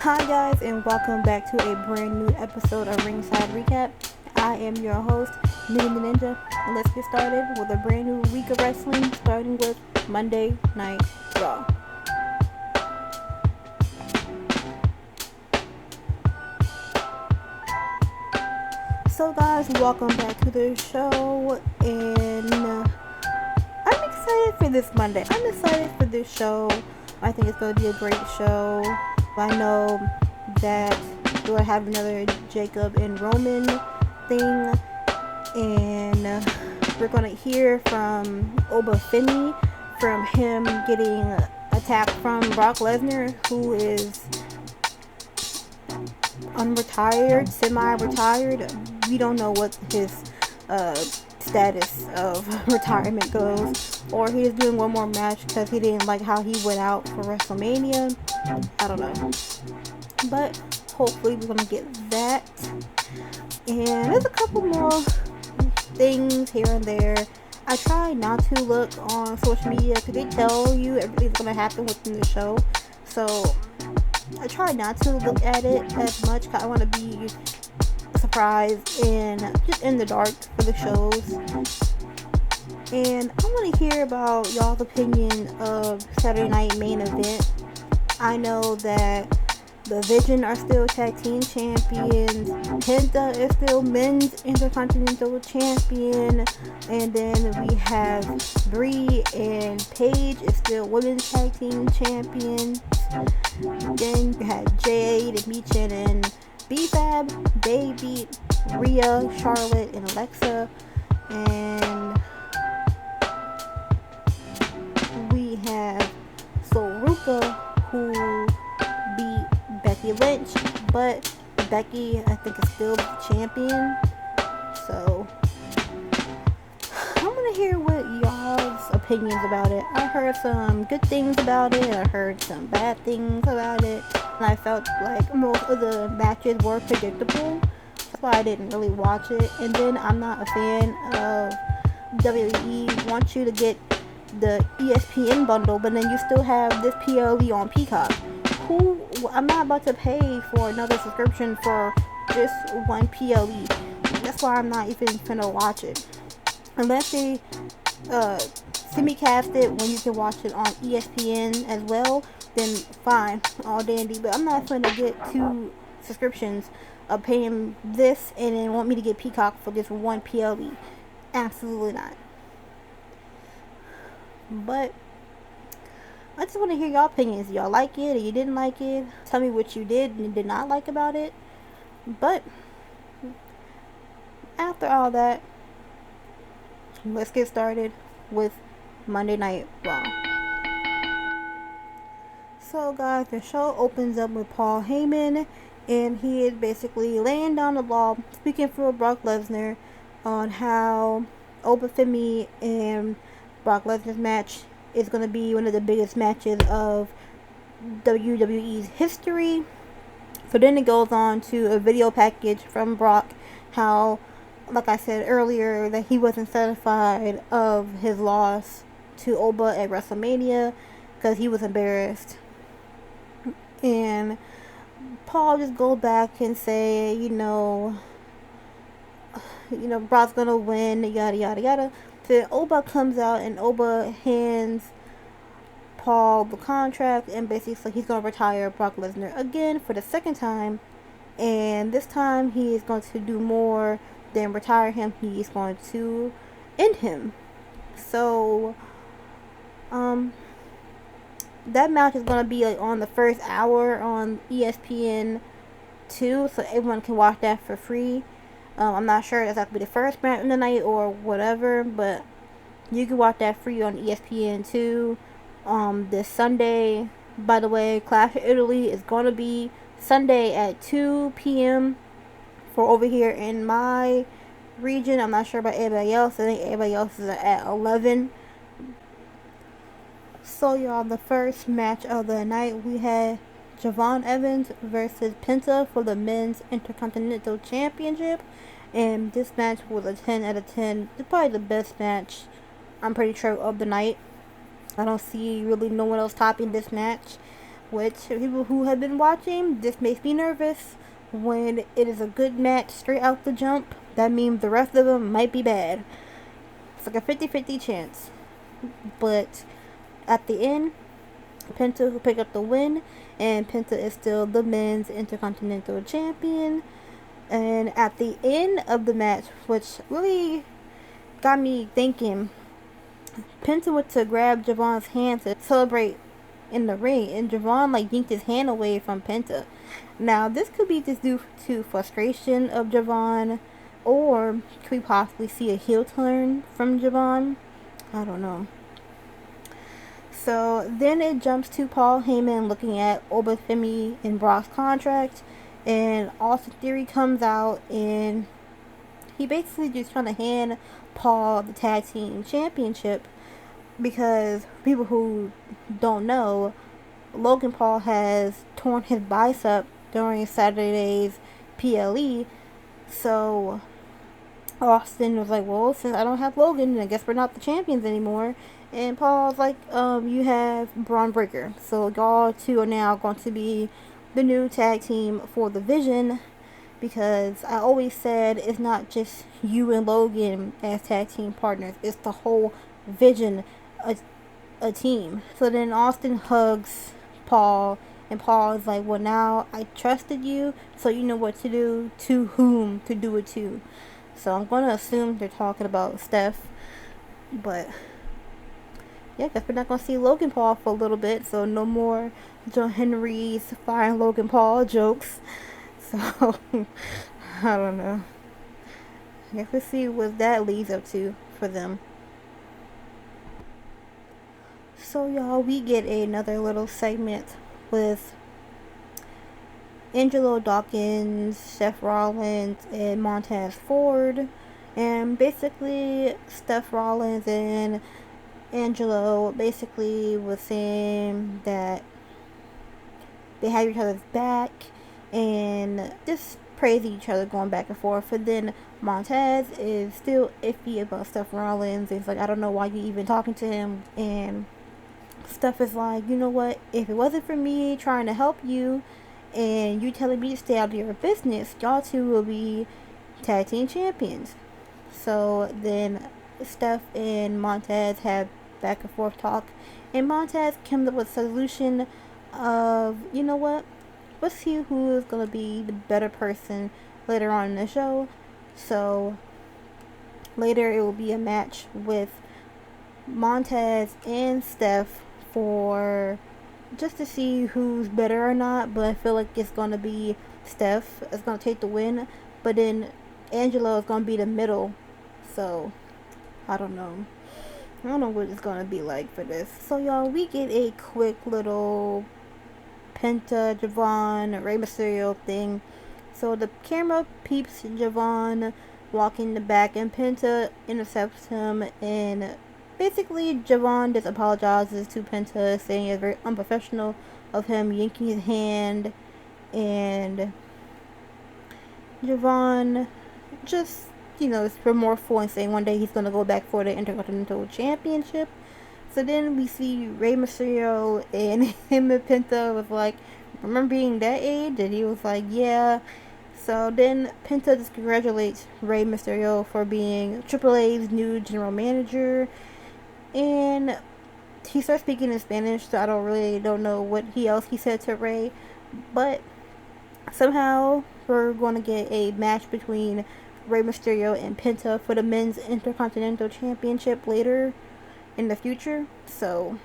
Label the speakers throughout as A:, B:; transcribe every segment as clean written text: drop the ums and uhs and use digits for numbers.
A: Hi guys, and welcome back to a brand new episode of Ringside Recap. I am your host, Ninja the Ninja, and let's get started with a brand new week of wrestling, starting with Monday Night Raw. So guys, welcome back to the show, and I'm excited for this Monday. I'm excited for this show. I think it's going to be a great show. I know that we're going to have another Jacob and Roman thing, and we're going to hear from Oba Finney, from him getting attacked from Brock Lesnar, who is unretired, semi-retired. We don't know what his status of retirement goes, or he's doing one more match because he didn't like how he went out for WrestleMania. I don't know, but hopefully we're gonna get that. And there's a couple more things here and there. I try not to look on social media because they tell you everything's gonna happen within the show, so I try not to look at it as much because I want to be surprised and just in the dark for the shows. And I want to hear about y'all's opinion of Saturday Night Main Event. I know that the Vision are still tag team champions, Penta is still men's intercontinental champion, and then we have Brie and Paige is still women's tag team champions. Then you had Jade and Michin and B-Fab. They beat Rhea, Charlotte, and Alexa. And we have Soruka, who beat Becky Lynch, but Becky, I think, is still the champion. So I want to hear what y'all's opinions about it. I heard some good things about it. I heard some bad things about it. And I felt like most of the matches were predictable. That's why I didn't really watch it. And then I'm not a fan of WWE wants you to get the ESPN bundle, but then you still have this PLE on Peacock. I'm not about to pay for another subscription for just one PLE. That's why I'm not even gonna watch it. Unless they simulcast it when you can watch it on ESPN as well, then fine, all dandy. But I'm not gonna get two subscriptions of paying this and then want me to get Peacock for just one PLE. Absolutely not. But I just want to hear y'all opinions. Y'all like it or you didn't like it? Tell me what you did and did not like about it. But after all that, let's get started with Monday Night Raw. So guys, the show opens up with Paul Heyman, and he is basically laying down the law, speaking for Brock Lesnar on how Oba Femi and Brock Lesnar's match is going to be one of the biggest matches of WWE's history. So then it goes on to a video package from Brock, how, like I said earlier, that he wasn't satisfied of his loss to Oba at WrestleMania because he was embarrassed. And Paul just goes back and say, you know, Brock's gonna win, yada yada yada. So Oba comes out and Oba hands Paul the contract, and basically he's gonna retire Brock Lesnar again for the second time. And this time he is going to do more than retire him. He's going to end him. So that match is going to be on the first hour on ESPN 2, so everyone can watch that for free. I'm not sure if that's going to be the first match of the night or whatever, but you can watch that free on ESPN 2 this Sunday. By the way, Clash of Italy is going to be Sunday at 2 p.m. for over here in my region. I'm not sure about everybody else. I think everybody else is at 11. So y'all, the first match of the night, we had Javon Evans versus Penta for the men's intercontinental championship, and this match was a 10 out of 10. It's probably the best match, I'm pretty sure, of the night. I don't see really no one else topping this match. which people who have been watching, this makes me nervous. When it is a good match straight out the jump, that means the rest of them might be bad. It's like a 50-50 chance. But at the end, Penta will pick up the win, and Penta is still the men's Intercontinental Champion. And at the end of the match, which really got me thinking, Penta went to grab Javon's hand to celebrate in the ring, and Javon like yanked his hand away from Penta. Now, this could be just due to frustration of Javon, or could we possibly see a heel turn from Javon? I don't know. So then it jumps to Paul Heyman looking at Obafemi and Brock's contract, and Austin Theory comes out, and he basically just trying to hand Paul the tag team championship, because people who don't know, Logan Paul has torn his bicep during Saturday's PLE. So Austin was like, well, since I don't have Logan, I guess we're not the champions anymore. And Paul's like, you have Braun Breaker. So y'all two are now going to be the new tag team for the Vision. Because I always said it's not just you and Logan as tag team partners. It's the whole Vision, a team. So then Austin hugs Paul, and Paul is like, well, now I trusted you, so you know what to do, to whom to do it to. So I'm going to assume they're talking about Steph. But yeah, because we're not going to see Logan Paul for a little bit, so no more John Henry's firing Logan Paul jokes. So I don't know. I guess we'll see what that leads up to for them. So y'all, we get another little segment with Angelo Dawkins, Seth Rollins, and Montez Ford. And basically, Seth Rollins and Angelo basically was saying that they have each other's back and just praising each other, going back and forth. And then Montez is still iffy about Seth Rollins. He's like, I don't know why you even talking to him. And Steph is like, you know what, if it wasn't for me trying to help you and you telling me to stay out of your business, y'all two will be tag team champions. So then Steph and Montez have back and forth talk, and Montez comes up with a solution of, you know what, let's see who is going to be the better person later on in the show. So later it will be a match with Montez and Steph for just to see who's better or not, but I feel like it's going to be Steph is going to take the win, but then Angelo is going to be the middle. So I don't know what it's going to be like for this. So y'all, we get a quick little Penta, Javon, Rey Mysterio thing. So the camera peeps Javon walking the back, and Penta intercepts him, and basically Javon just apologizes to Penta, saying it's very unprofessional of him yanking his hand, and Javon just, is remorseful and saying one day he's going to go back for the Intercontinental Championship. So then we see Rey Mysterio, and him and Penta was like, remember being that age? And he was like, yeah. So then Penta just congratulates Rey Mysterio for being Triple A's new general manager. And he starts speaking in Spanish, so I don't know what else he said to Rey. But somehow we're going to get a match between Rey Mysterio and Penta for the men's Intercontinental Championship later in the future. So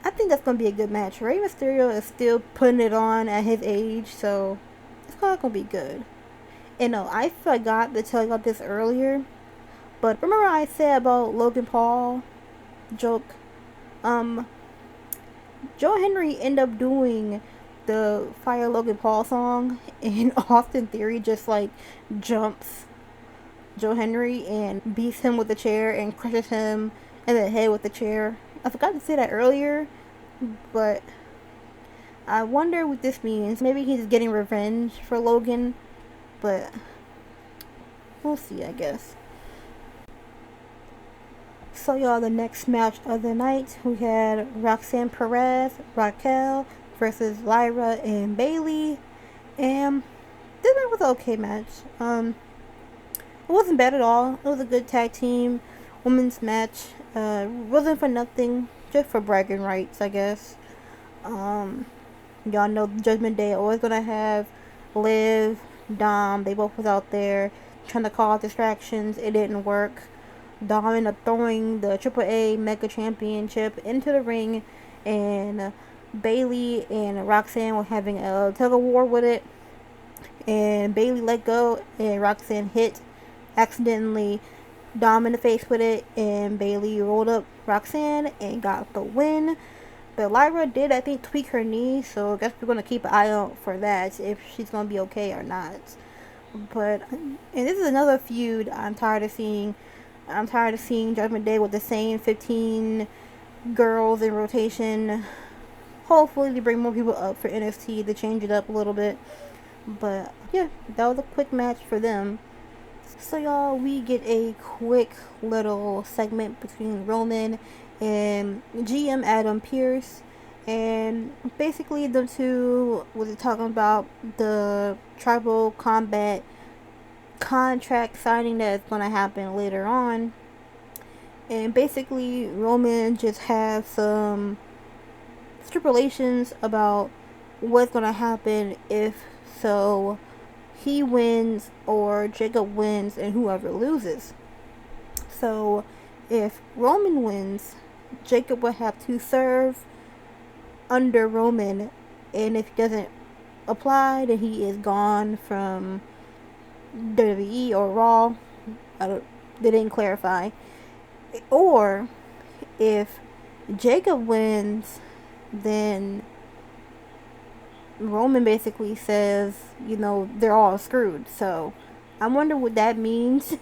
A: I think that's going to be a good match. Rey Mysterio is still putting it on at his age, so it's probably going to be good. And no, I forgot to tell you about this earlier, but remember I said about Logan Paul joke? Joe Henry ended up doing the Fire Logan Paul song, and Austin Theory just like jumps Joe Henry and beats him with the chair and crushes him in the head with the chair. I forgot to say that earlier, but I wonder what this means. Maybe he's getting revenge for Logan, but we'll see, I guess. So y'all, the next match of the night, we had Roxanne Perez, Raquel versus Lyra and Bailey, and this was an okay match. It wasn't bad at all. It was a good tag team women's match. Wasn't for nothing, just for bragging rights, I guess. Y'all know Judgment Day always gonna have Liv, Dom. They both was out there trying to cause distractions. It didn't work. Dom ended up throwing the AAA Mega Championship into the ring, and Bailey and Roxanne were having a tug of war with it. And Bailey let go, and Roxanne hit accidentally Dom in the face with it, and Bailey rolled up Roxanne and got the win. But Lyra did, I think, tweak her knee, so I guess we're going to keep an eye out for that, if she's going to be okay or not. But, and this is another feud I'm tired of seeing. I'm tired of seeing Judgment Day with the same 15 girls in rotation. Hopefully they bring more people up for NXT to change it up a little bit. But, yeah, that was a quick match for them. So y'all, we get a quick little segment between Roman and GM Adam Pearce, and basically the two was talking about the tribal combat contract signing that is going to happen later on. And basically Roman just has some stipulations about what's going to happen if so he wins or Jacob wins and whoever loses. So if Roman wins, Jacob will have to serve under Roman, and if he doesn't apply, then he is gone from WWE or Raw. They didn't clarify. Or if Jacob wins, then Roman basically says, they're all screwed. So I wonder what that means.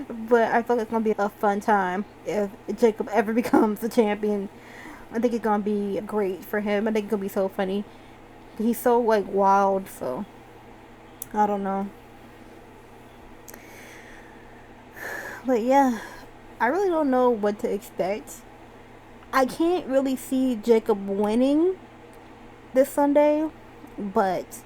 A: But I feel like it's going to be a fun time if Jacob ever becomes the champion. I think it's going to be great for him. I think it's going to be so funny. He's so, wild, so I don't know. But yeah, I really don't know what to expect. I can't really see Jacob winning this Sunday, but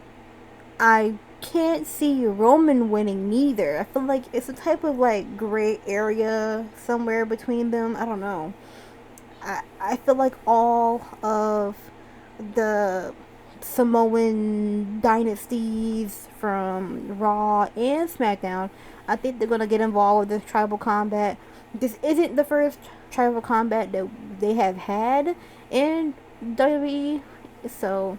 A: I can't see Roman winning neither. I feel like it's a type of gray area somewhere between them. I don't know. I feel like all of the Samoan dynasties from Raw and SmackDown, I think they're gonna get involved with this tribal combat. This isn't the first tribal combat that they have had in WWE, so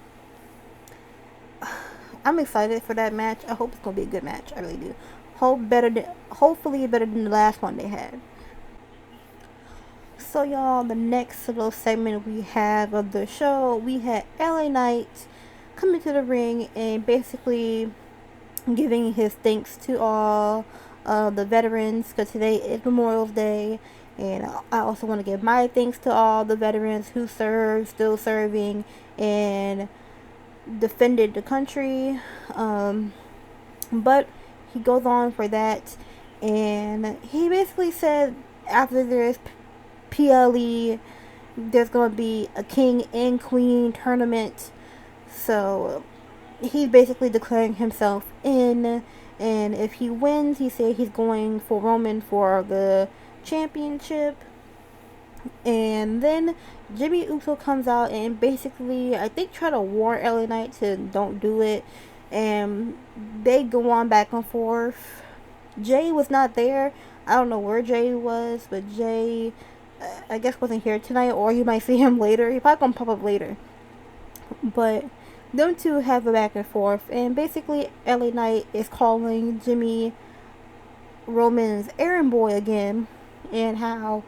A: I'm excited for that match. I hope it's gonna be a good match. I really do. Hopefully better than the last one they had. So y'all, the next little segment we have of the show, we had LA Knight coming to the ring and basically giving his thanks to all the veterans, because today is Memorial Day, and I also want to give my thanks to all the veterans who served, still serving, and defended the country. But he goes on for that, and he basically said after there's PLE, there's going to be a king and queen tournament. So he's basically declaring himself in, and if he wins, he said he's going for Roman for the championship. And then Jimmy Uso comes out and basically, I think, try to warn LA Knight to don't do it, and they go on back and forth. Jay was not there. I don't know where Jay was, but Jay, I guess, wasn't here tonight, or you might see him later. He probably gonna pop up later. But them two have a back and forth, and basically LA Knight is calling Jimmy Roman's errand boy again, and how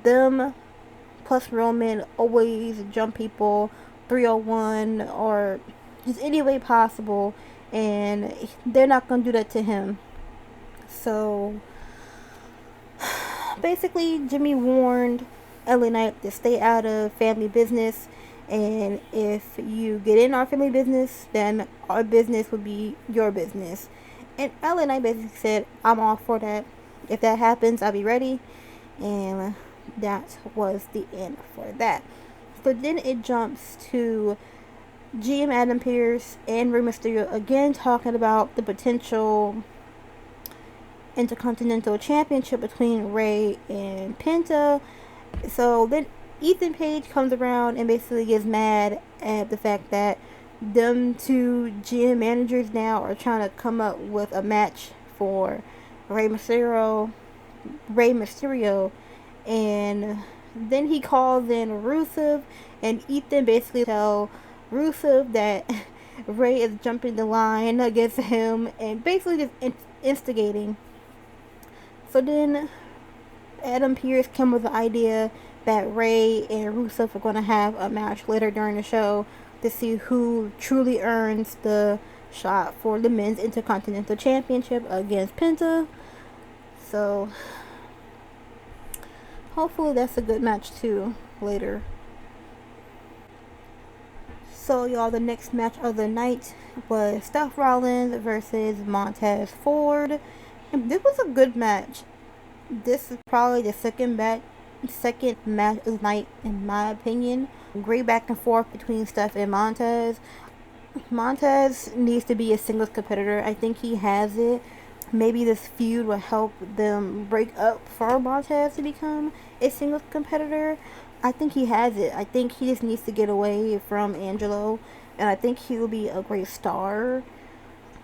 A: them plus Roman always jump people 301 or just any way possible, and they're not gonna do that to him. So basically Jimmy warned LA Knight to stay out of family business, and if you get in our family business, then our business would be your business. And LA Knight basically said, I'm all for that. If that happens, I'll be ready. And that was the end for that. So then it jumps to GM Adam Pearce and Rey Mysterio again talking about the potential Intercontinental Championship between Rey and Penta. So then Ethan Page comes around and basically gets mad at the fact that them two GM managers now are trying to come up with a match for Rey Mysterio, and then he calls in Rusev, and Ethan basically tells Rusev that Rey is jumping the line against him and basically just instigating. So then Adam Pearce came with the idea that Rey and Rusev are going to have a match later during the show to see who truly earns the shot for the men's Intercontinental Championship against Penta. So hopefully that's a good match too later. So y'all, the next match of the night was Seth Rollins versus Montez Ford. And this was a good match. This is probably the second match of the night in my opinion. Great back and forth between Steph and Montez. Montez needs to be a singles competitor. I think he has it. Maybe this feud will help them break up for Montez to become a singles competitor. I think he has it. I think he just needs to get away from Angelo, and I think he will be a great star.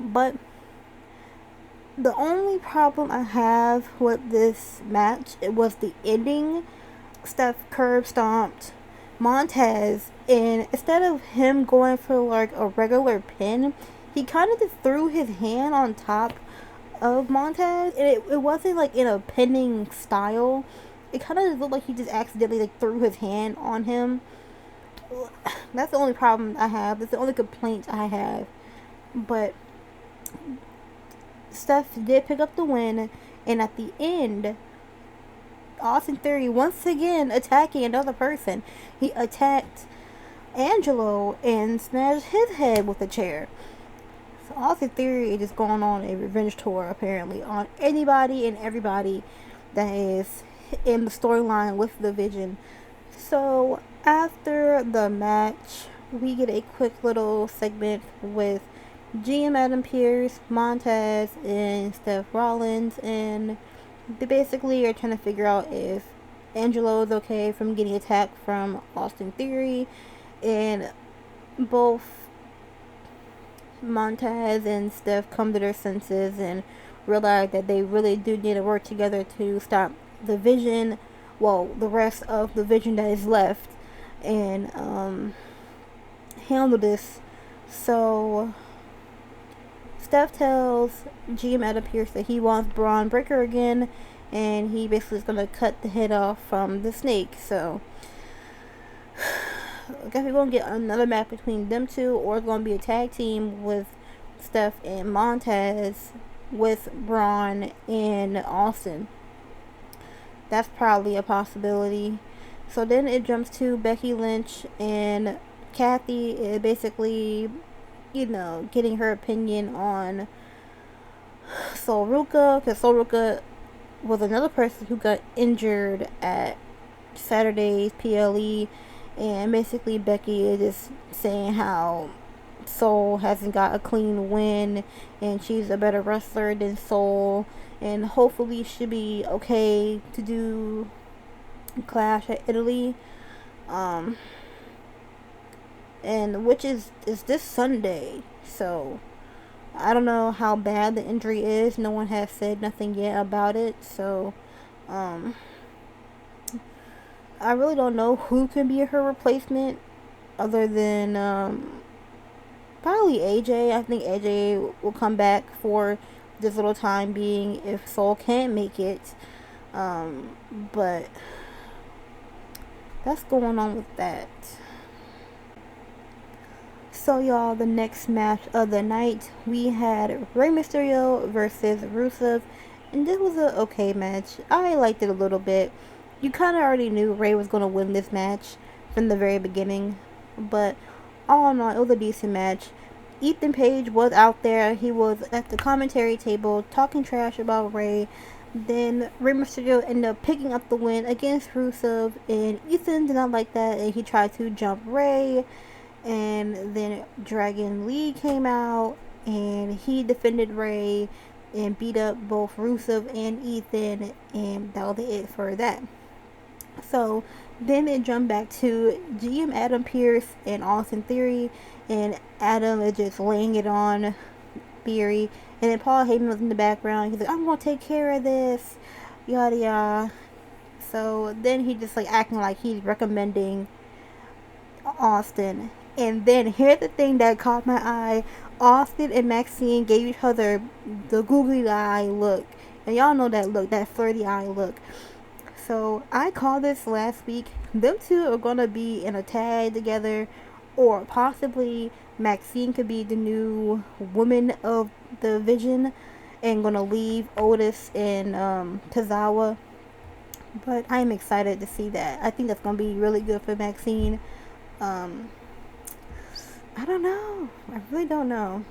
A: But the only problem I have with this match, it was the ending. Steph curb stomped Montez, and instead of him going for like a regular pin, he kind of just threw his hand on top of Montez, and it wasn't like in a pinning style. It kind of looked like he just accidentally like threw his hand on him. That's the only problem I have. That's the only complaint I have. But Steph did pick up the win, and at the end, Austin Theory once again attacking another person. He attacked Angelo and smashed his head with a chair. So Austin Theory is just going on a revenge tour apparently on anybody and everybody that is in the storyline with the Vision. So after the match, we get a quick little segment with GM Adam Pearce, Montez, and Seth Rollins, and they basically are trying to figure out if Angelo is okay from getting attacked from Austin Theory, and both Montez and Steph come to their senses and realize that they really do need to work together to stop the Vision, the rest of the Vision that is left, and handle this. So Steph tells GM Adam Pearce that he wants Braun Breaker again, and he basically is going to cut the head off from the snake. So I guess we're going to get another match between them two, or it's going to be a tag team with Steph and Montez with Braun and Austin. That's probably a possibility. So then it jumps to Becky Lynch, and Kathy is basically, getting her opinion on Sol Ruka, because Sol Ruka was another person who got injured at Saturday's PLE, and basically Becky is just saying how Sol hasn't got a clean win, and she's a better wrestler than Sol, and hopefully she'll be okay to do Clash at Italy, and which is this Sunday. So I don't know how bad the injury is. No one has said nothing yet about it. So I really don't know who can be her replacement other than probably AJ. I think AJ will come back for this little time being if Sol can't make it. But that's going on with that. So y'all, the next match of the night, we had Rey Mysterio versus Rusev, and this was a okay match. I liked it a little bit. You kind of already knew Rey was going to win this match from the very beginning, but all in all, it was a decent match. Ethan Page was out there. He was at the commentary table talking trash about Rey, Then Rey Mysterio ended up picking up the win against Rusev, and Ethan did not like that, and he tried to jump Rey. And then Dragon Lee came out, and he defended Rey and beat up both Rusev and Ethan, and that was it for that. So then it jumped back to GM Adam Pearce and Austin Theory, and Adam is just laying it on Theory, and then Paul Heyman was in the background. He's like, "I'm gonna take care of this," yada yada. So then he just like acting like he's recommending Austin. And then here's the thing that caught my eye: Austin and Maxine gave each other the googly eye look, and y'all know that look, that flirty eye look. So I called this last week. Them two are gonna be in a tag together, or possibly Maxine could be the new woman of the Vision and gonna leave Otis and Tozawa. But I am excited to see that. I think that's gonna be really good for Maxine. I don't know. I really don't know.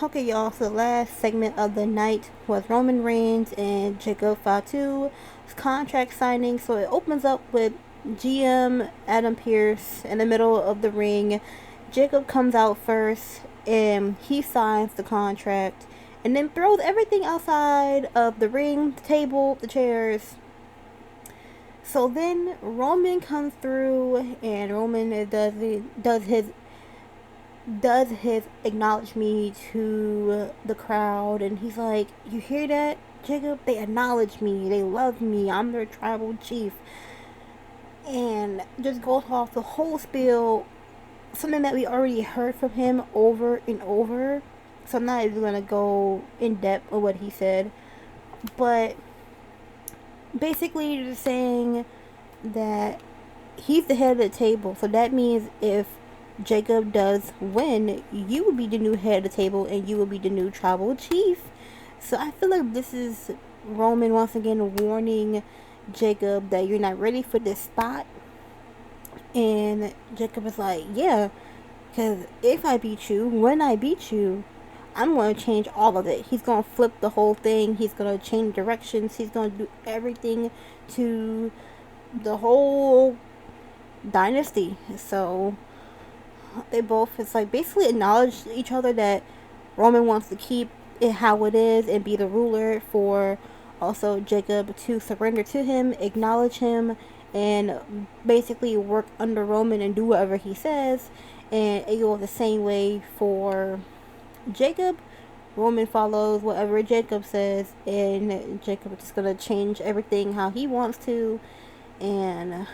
A: Okay, y'all, so the last segment of the night was Roman Reigns and Jacob Fatu's contract signing. So it opens up with GM Adam Pearce in the middle of the ring. Jacob comes out first, and he signs the contract, and then throws everything outside of the ring, the table, the chairs. So then Roman comes through, and Roman does his acknowledge me to the crowd, and he's like, "You hear that, Jacob? They acknowledge me. They love me. I'm their tribal chief." And just goes off the whole spiel, something that we already heard from him over and over. So I'm not even gonna go in depth with what he said, but basically just saying that he's the head of the table. So that means if Jacob does win, you will be the new head of the table, and you will be the new tribal chief. So I feel like this is Roman once again warning Jacob that you're not ready for this spot. And Jacob is like, yeah, because if I beat you, when I beat you, I'm going to change all of it. He's going to flip the whole thing. He's going to change directions. He's going to do everything to the whole dynasty. So they both, it's like basically acknowledge each other that Roman wants to keep it how it is and be the ruler, for also Jacob to surrender to him, acknowledge him, and basically work under Roman and do whatever he says. And it goes the same way for Jacob. Roman follows whatever Jacob says, and Jacob is just gonna change everything how he wants to, and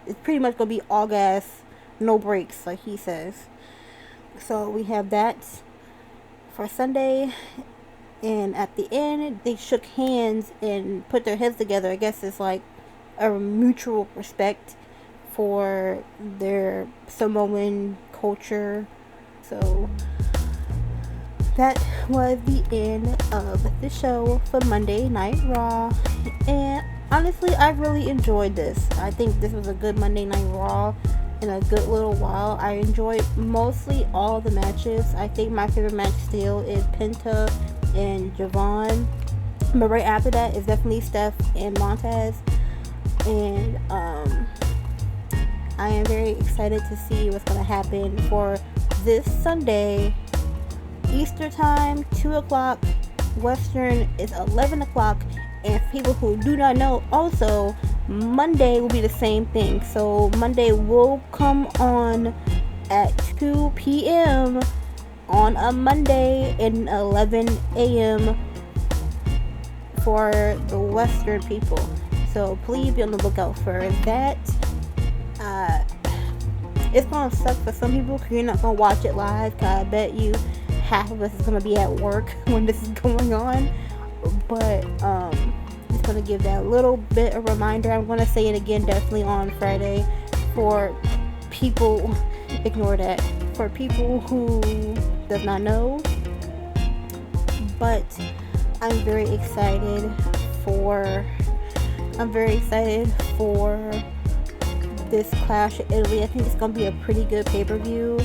A: it's pretty much gonna be all gas, no brakes, like he says. So we have that for Sunday, and at the end they shook hands and put their heads together. I guess it's like a mutual respect for their Samoan culture. So that was the end of the show for Monday Night Raw, and honestly I really enjoyed this. I think this was a good Monday Night Raw in a good little while. I enjoyed mostly all the matches. I think my favorite match still is Penta and Javon, but right after that is definitely Steph and Montez. And I am very excited to see what's going to happen for this Sunday. Easter time, 2 o'clock. Western is 11 o'clock. And for people who do not know, also Monday will be the same thing. So Monday will come on at 2 p.m. on a Monday and 11 a.m. for the Western people. So please be on the lookout for that. It's gonna suck for some people because you're not gonna watch it live. Cause I bet you half of us is gonna be at work when this is going on. But just gonna give that little bit of reminder. I'm gonna say it again definitely on Friday for people. Ignore that. For people who does not know. But I'm very excited for this Clash of Italy. I think it's gonna be a pretty good pay-per-view.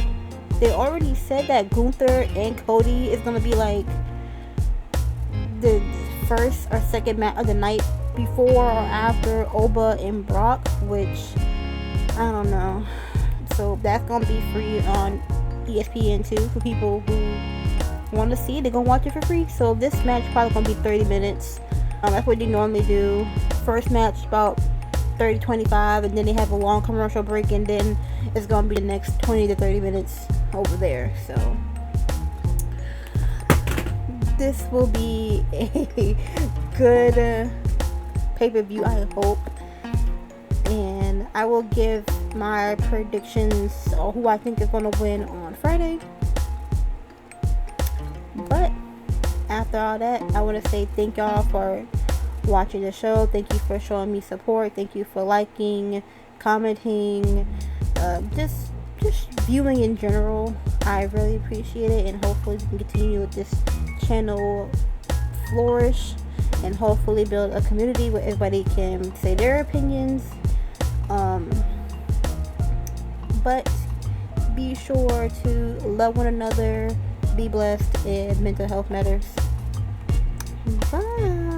A: They already said that Gunther and Cody is gonna be like first or second match of the night before or after Oba and Brock, which I don't know. So that's gonna be free on ESPN too for people who want to see it. They're gonna watch it for free. So this match probably gonna be 30 minutes. That's what they normally do. First match about 30-25, and then they have a long commercial break, and then it's gonna be the next 20 to 30 minutes over there. So this will be a good pay-per-view, I hope. And I will give my predictions or who I think is going to win on Friday. But after all that, I want to say thank y'all for watching the show. Thank you for showing me support. Thank you for liking, commenting, just viewing in general. I really appreciate it, and hopefully we can continue with this channel flourish and hopefully build a community where everybody can say their opinions. But be sure to love one another, be blessed, and mental health matters. Bye.